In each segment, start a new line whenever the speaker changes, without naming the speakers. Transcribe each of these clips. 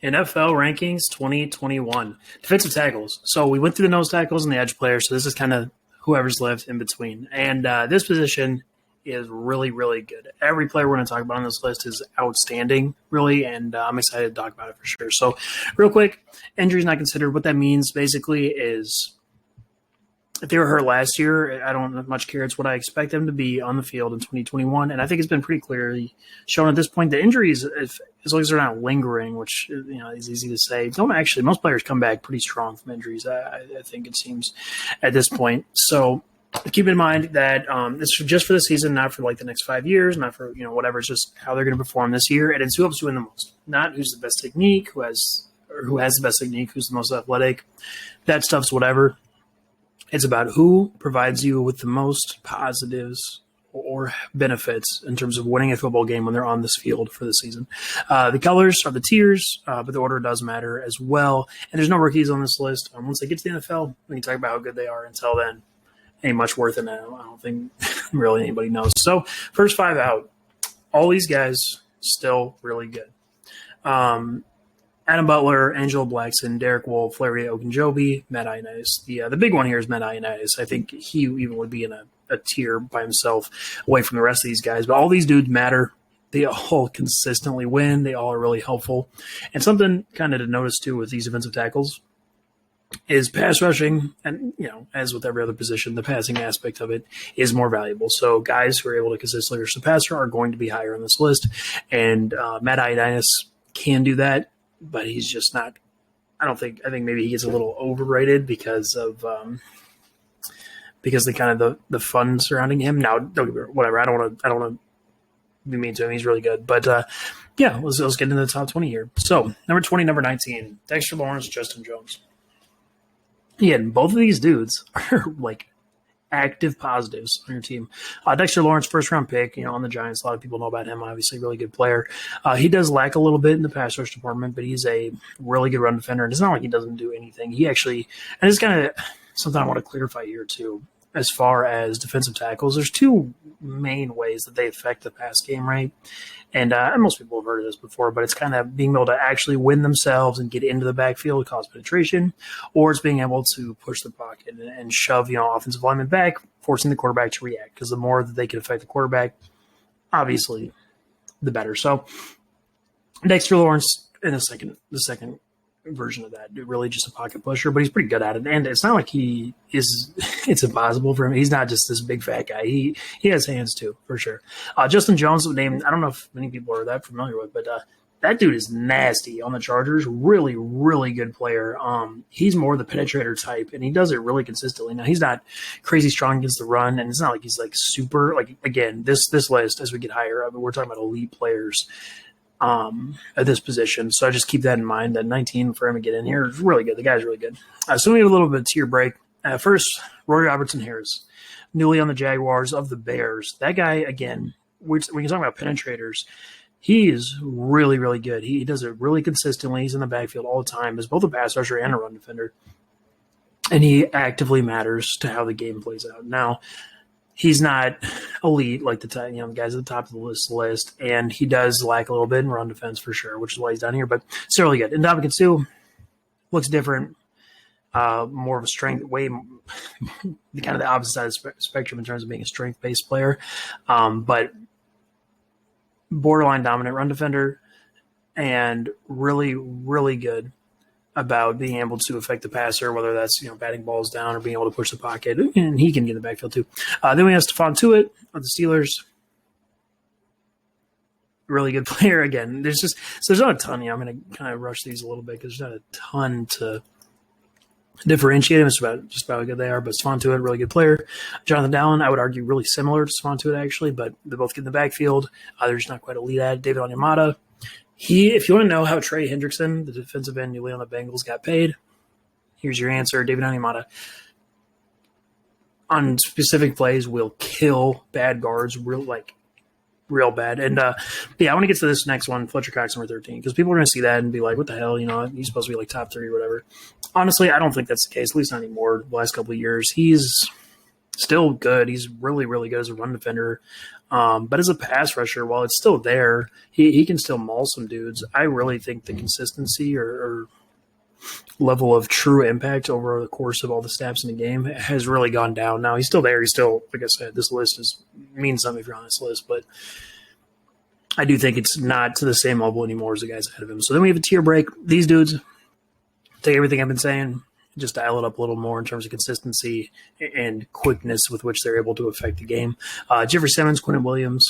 NFL rankings 2021. Defensive tackles. So we went through the nose tackles and the edge players. So this is kind of whoever's left in between. And this position is really, really good. Every player we're going to talk about on this list is outstanding, really, and I'm excited to talk about it for sure. So real quick, injuries not considered. What that means basically is if they were hurt last year, I don't much care. It's what I expect them to be on the field in 2021. And I think it's been pretty clearly shown at this point that injuries, as long as they're not lingering, which is easy to say, don't actually, most players come back pretty strong from injuries, I think it seems at this point. So keep in mind that this is just for the season, not for like the next 5 years, not for whatever. It's just how they're going to perform this year, and it's who helps you win the most, not who's the best technique, who has the best technique, who's the most athletic. That stuff's whatever. It's about who provides you with the most positives or benefits in terms of winning a football game when they're on this field for the season. The colors are the tiers, but the order does matter as well. And there's no rookies on this list. Once they get to the NFL, we can talk about how good they are. Until then, ain't much worth it now. I don't think really anybody knows. So first 5 out, all these guys still really good. Adam Butler, Angelo Blackson, Derek Wolfe, Larry Ogunjobi, Matt Ioannidis. The big one here is Matt Ioannidis. I think he even would be in a tier by himself away from the rest of these guys. But all these dudes matter. They all consistently win. They all are really helpful. And something kind of to notice, too, with these defensive tackles is pass rushing. And, as with every other position, the passing aspect of it is more valuable. So guys who are able to consistently rush the passer are going to be higher on this list. And Matt Ioannidis can do that. But he's just not. I think maybe he gets a little overrated because of the kind of the fun surrounding him. Now, whatever. I don't want to be mean to him. He's really good. But let's get into the top 20 here. So number 20, number 19, Dexter Lawrence, Justin Jones. Yeah, and both of these dudes are like active positives on your team. Dexter Lawrence, first-round pick, on the Giants. A lot of people know about him, obviously, really good player. He does lack a little bit in the pass rush department, but he's a really good run defender. And it's not like he doesn't do anything. He actually – and it's kind of something I want to clarify here, too. As far as defensive tackles, there's 2 main ways that they affect the pass game, right? And most people have heard of this before, but it's kind of being able to actually win themselves and get into the backfield, cause penetration, or it's being able to push the pocket and shove, offensive linemen back, forcing the quarterback to react. Because the more that they can affect the quarterback, obviously, the better. So Dexter Lawrence in the second version of that, really just a pocket pusher, but he's pretty good at it. And it's not like it's impossible for him. He's not just this big fat guy. He has hands too, for sure. Justin Jones, name I don't know if many people are that familiar with, but that dude is nasty on the Chargers. Really, really good player. He's more the penetrator type, and he does it really consistently. Now, he's not crazy strong against the run, and it's not like he's like super, like, again, this list, as we get higher, we're talking about elite players at this position. So I just keep that in mind, that 19 for him to get in here is really good. The guy's really good. So we have a little bit of tier break. First, Rory Robertson Harris, newly on the Jaguars of the Bears. That guy, again, we can talk about penetrators. He is really, really good. He does it really consistently. He's in the backfield all the time as both a pass rusher and a run defender. And he actively matters to how the game plays out. Now, he's not elite like the guys at the top of the list, and he does lack a little bit in run defense for sure, which is why he's down here. But still really good. And Ndamukong Suh looks different, more of a strength, way kind of the opposite side of the spectrum in terms of being a strength-based player, but borderline dominant run defender, and really, really good about being able to affect the passer, whether that's batting balls down or being able to push the pocket, and he can get in the backfield too. Then we have Stephon Tuitt of the Steelers, really good player. Again, there's not a ton. I'm going to kind of rush these a little bit because there's not a ton to differentiate them. It's just about how good they are. But Stephon Tuitt, really good player. Jonathan Dallin, I would argue, really similar to Stephon Tuitt actually, but they both get in the backfield. They're just not quite elite at it. David Onyemata. If you want to know how Trey Hendrickson, the defensive end newly on the Bengals, got paid, here's your answer. David Onyemata, on specific plays, will kill bad guards real bad. And, I want to get to this next one, Fletcher Cox, number 13, because people are going to see that and be like, what the hell, he's supposed to be like top 3 or whatever. Honestly, I don't think that's the case, at least not anymore. The last couple of years, he's Still good. He's really, really good as a run defender. But as a pass rusher, while it's still there, he can still maul some dudes. I really think the consistency or level of true impact over the course of all the snaps in the game has really gone down. Now, he's still there. He's still, like I said, this list means something if you're on this list, but I do think it's not to the same level anymore as the guys ahead of him. So then we have a tier break. These dudes take everything I've been saying, just dial it up a little more in terms of consistency and quickness with which they're able to affect the game. Jeffrey Simmons, Quinnen Williams,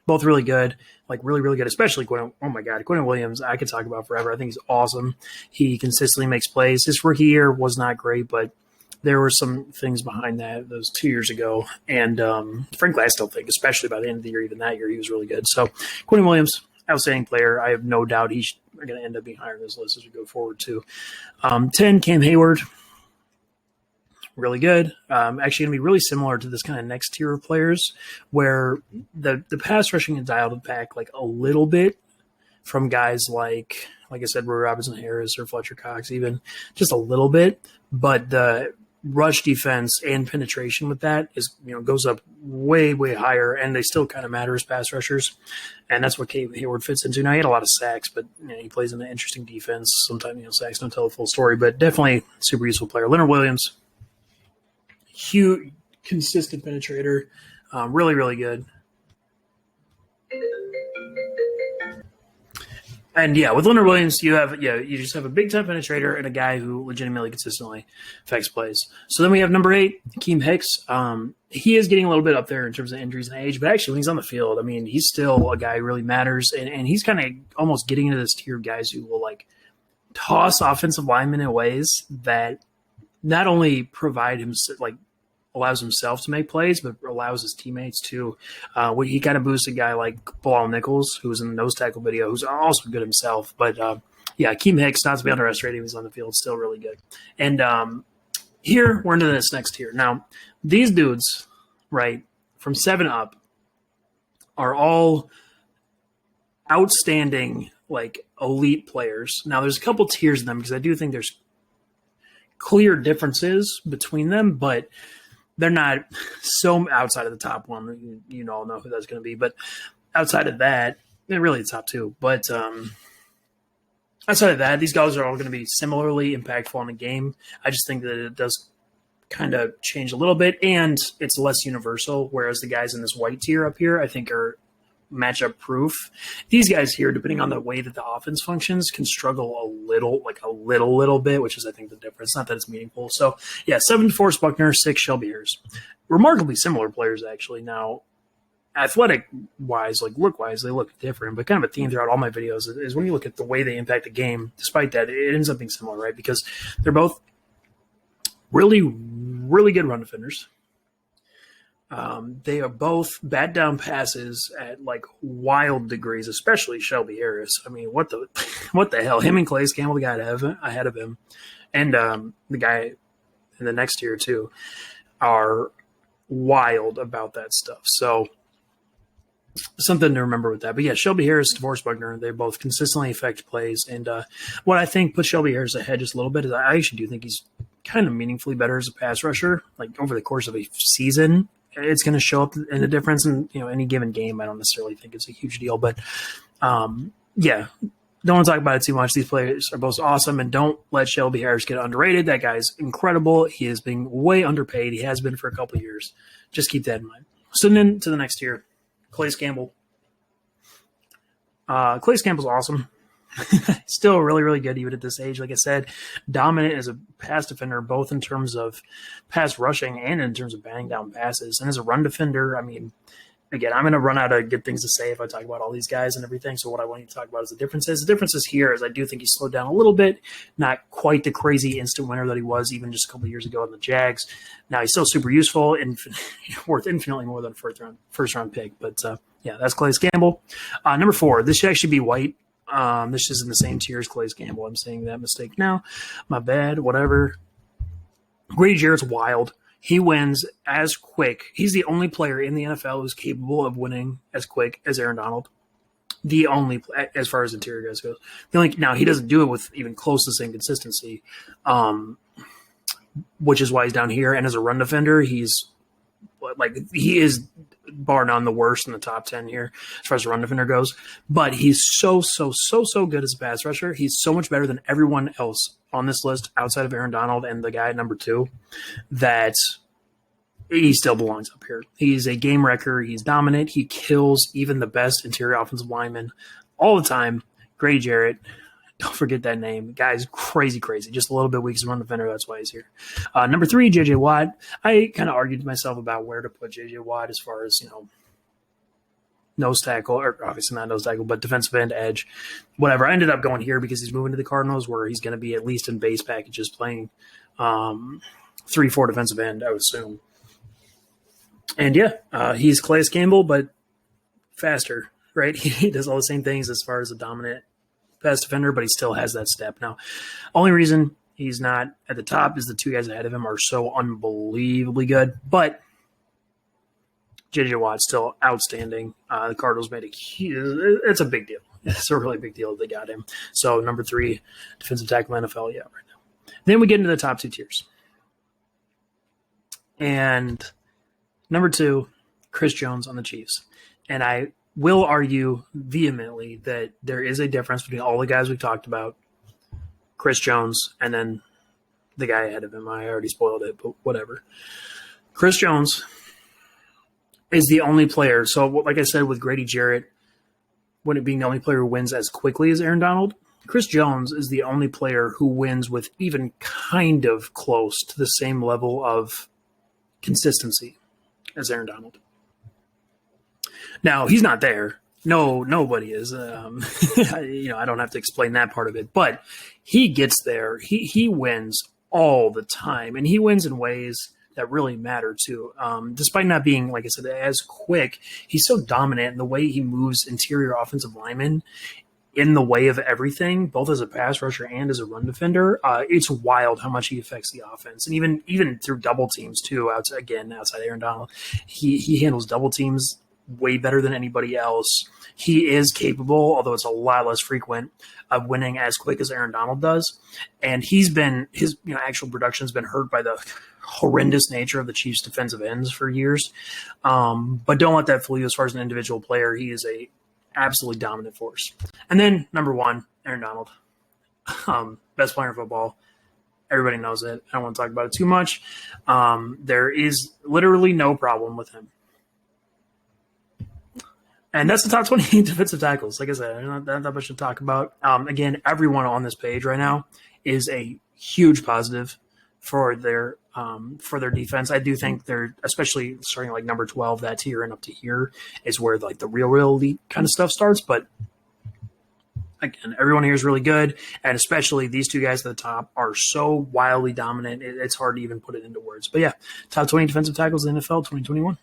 both really good, like really, really good, especially Quinnen. Oh, my God, Quinnen Williams, I could talk about forever. I think he's awesome. He consistently makes plays. His rookie year was not great, but there were some things behind that. That was 2 years ago. And frankly, I still think, especially by the end of the year, even that year, he was really good. So Quinnen Williams, outstanding player. I have no doubt he's going to end up being higher on this list as we go forward, too. 10, Cam Hayward. Really good. Actually going to be really similar to this kind of next tier of players where the pass rushing is dialed back like a little bit from guys like I said, Roy Robinson Harris or Fletcher Cox, even just a little bit. But the rush defense and penetration with that is, goes up way, way higher, and they still kind of matter as pass rushers. And that's what Cam Hayward fits into. Now, he had a lot of sacks, but he plays in an interesting defense. Sometimes, sacks don't tell the full story, but definitely super useful player. Leonard Williams, huge, consistent penetrator, really, really good. And with Leonard Williams, you just have a big time penetrator and a guy who legitimately consistently affects plays. So then we have number 8, Akeem Hicks. He is getting a little bit up there in terms of injuries and age, but actually when he's on the field, he's still a guy who really matters, and he's kind of almost getting into this tier of guys who will toss offensive linemen in ways that not only provide him allows himself to make plays, but allows his teammates to. He kind of boosts a guy like Bilal Nichols, who was in the nose tackle video, who's also good himself. But Akeem Hicks, not to be underestimated, he's on the field, still really good. And here we're into this next tier. Now, these dudes, right, from 7 up, are all outstanding, elite players. Now, there's a couple tiers in them because I do think there's clear differences between them, but they're not so outside of the top one. You all know who that's going to be. But outside of that, they're really the top 2. But outside of that, these guys are all going to be similarly impactful on the game. I just think that it does kind of change a little bit, and it's less universal, whereas the guys in this white tier up here, I think, are matchup proof. These guys here, depending on the way that the offense functions, can struggle a little bit, which is, I think, the difference. Not that it's meaningful. So, 7 DeForest Buckner, 6 Shelby Harris. Remarkably similar players, actually. Now, athletic-wise, look-wise, they look different, but kind of a theme throughout all my videos is when you look at the way they impact the game, despite that, it ends up being similar, right? Because they're both really, really good run defenders. They are both bat down passes at wild degrees, especially Shelby Harris. What the hell? Him and Calais Campbell, the guy ahead of him, and the guy in the next tier too, are wild about that stuff. So something to remember with that. But Shelby Harris, DeForest Buckner, they both consistently affect plays. And what I think puts Shelby Harris ahead just a little bit is I actually do think he's kind of meaningfully better as a pass rusher, over the course of a season. It's going to show up in the difference in any given game. I don't necessarily think it's a huge deal, but don't want to talk about it too much. These players are both awesome, and don't let Shelby Harris get underrated. That guy's incredible. He is being way underpaid. He has been for a couple of years. Just keep that in mind. So then to the next tier, Calais Campbell. Calais Campbell's awesome. Still really, really good even at this age. Like I said, dominant as a pass defender, both in terms of pass rushing and in terms of batting down passes. And as a run defender, again, I'm going to run out of good things to say if I talk about all these guys and everything. So what I want you to talk about is the differences. The differences here is I do think he slowed down a little bit, not quite the crazy instant winner that he was even just a couple of years ago in the Jags. Now he's still super useful and worth infinitely more than a first round pick. But that's Calais Campbell. Number 4, this should actually be White. This is in the same tier as Calais Campbell. I'm saying that mistake now. My bad, whatever. Grady Jarrett's wild. He wins as quick. He's the only player in the NFL who's capable of winning as quick as Aaron Donald. The only, as far as interior guys goes. Now, he doesn't do it with even close to the same consistency, which is why he's down here. And as a run defender, he's Like, he is bar none the worst in the top 10 here as far as the run defender goes. But he's so good as a pass rusher. He's so much better than everyone else on this list outside of Aaron Donald and the guy at number 2 that he still belongs up here. He's a game wrecker. He's dominant. He kills even the best interior offensive linemen all the time. Grady Jarrett. Don't forget that name. The guy's crazy. Just a little bit weak as a run defender. That's why he's here. Number 3, J.J. Watt. I kind of argued to myself about where to put J.J. Watt as far as, nose tackle, or obviously not nose tackle, but defensive end, edge, whatever. I ended up going here because he's moving to the Cardinals where he's going to be at least in base packages playing 3-4 defensive end, I would assume. And, he's Calais Campbell, but faster, right? He does all the same things as far as a dominant pass defender, but he still has that step. Now, only reason he's not at the top is the 2 guys ahead of him are so unbelievably good, but J.J. Watt's still outstanding. The Cardinals made it's a big deal. It's a really big deal that they got him. So, number 3, defensive tackle NFL, right now. Then we get into the top 2 tiers. And number 2, Chris Jones on the Chiefs. And I will argue vehemently that there is a difference between all the guys we talked about, Chris Jones, and then the guy ahead of him. I already spoiled it, but whatever. Chris Jones is the only player. So, like I said, with Grady Jarrett, when it being the only player who wins as quickly as Aaron Donald, Chris Jones is the only player who wins with even kind of close to the same level of consistency as Aaron Donald. Now, he's not there. No, nobody is. I don't have to explain that part of it. But he gets there. He wins all the time. And he wins in ways that really matter, too. Despite not being, like I said, as quick, he's so dominant in the way he moves interior offensive linemen in the way of everything, both as a pass rusher and as a run defender. It's wild how much he affects the offense. And even through double teams, too, outside Aaron Donald, he handles double teams way better than anybody else. He is capable, although it's a lot less frequent, of winning as quick as Aaron Donald does. And his actual production has been hurt by the horrendous nature of the Chiefs' defensive ends for years. But don't let that fool you as far as an individual player. He is a absolutely dominant force. And then number 1, Aaron Donald, best player in football. Everybody knows it. I don't want to talk about it too much. There is literally no problem with him. And that's the top 20 defensive tackles. Like I said, not that much to talk about. Again, everyone on this page right now is a huge positive for their defense. I do think they're, especially starting like number 12, that tier and up to here is where like the real elite kind of stuff starts. But again, everyone here is really good, and especially these 2 guys at the top are so wildly dominant. It's hard to even put it into words. But yeah, top 20 defensive tackles in the NFL 2021.